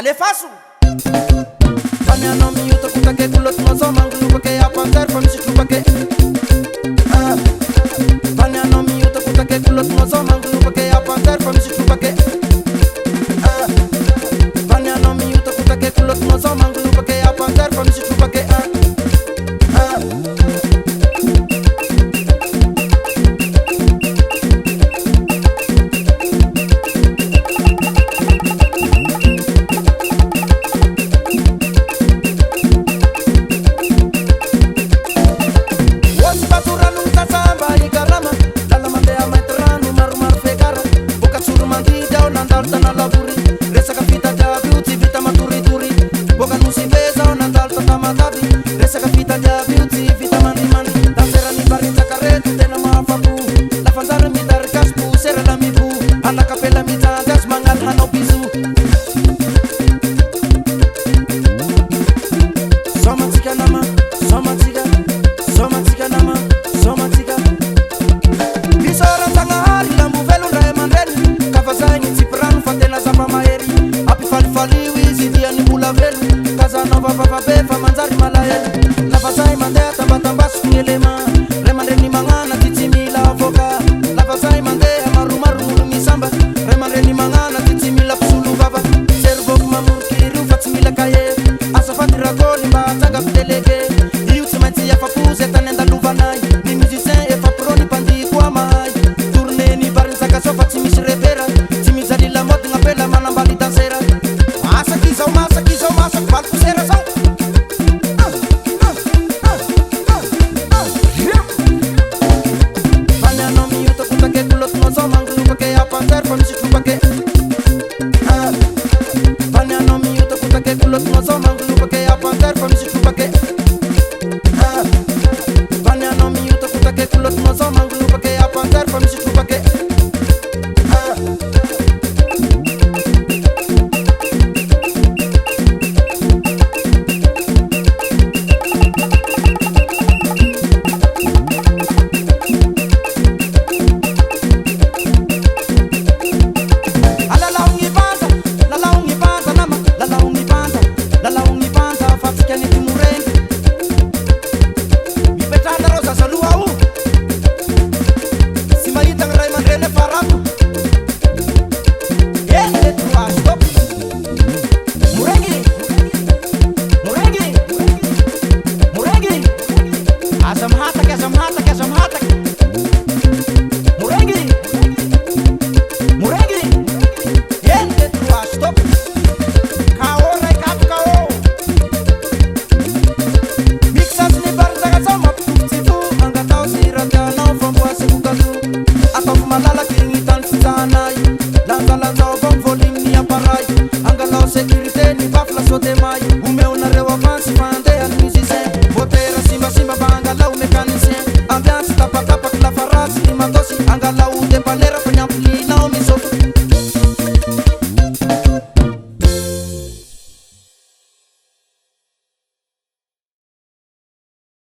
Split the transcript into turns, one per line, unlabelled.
alefaso faniano miuta kutake kulot mazoma ngulubake apantar famisiklubake faniano miuta kutake kulot mazoma ngulubake apantar famisiklubake faniano miuta kutake kulot mazoma ngulubake apantar famisiklubake Resa capita già beauty, vita mani mani. Danzera ni Barinjaka retu tena mafabu. La fanzara mi dar kaspu, sera la mi bu. Ana capella mi tagas mangal hano bizu. Somatika nama, somatika, somatika nama, somatika. Bisora tanga hari lambu velu rae mandeni. Kafazai ni tipran fatena zapa maeri. Api fali fali wizi dia ni bula velu. Kazanova papa befa manzari malayeli. Lafasai mandea tabatambas kungelema. Remandeni mangana titimila avoka. Lafasai mandea marumaru mulumi samba. Remandeni mangana titimila pusulu baba. Servo kumamurkiru fatimila kaye. Asafati ragoli mba taga kudelege. Iutimenti ya fapuze tanenda luvanai. Ni musicien e faproni pandi kwa mai. Tourne ni Barinjaka sofa timisi repera. Timizali la mode ngapela manambali dansera. Masa kizo masa Bal Poussiere sang. Faniano miuta kutake kulot mazoma ngulubake apantar famisiklubake. Faniano miuta kutake kulot mazoma ngulubake apantar famisiklubake. Faniano miuta kutake kulot mazoma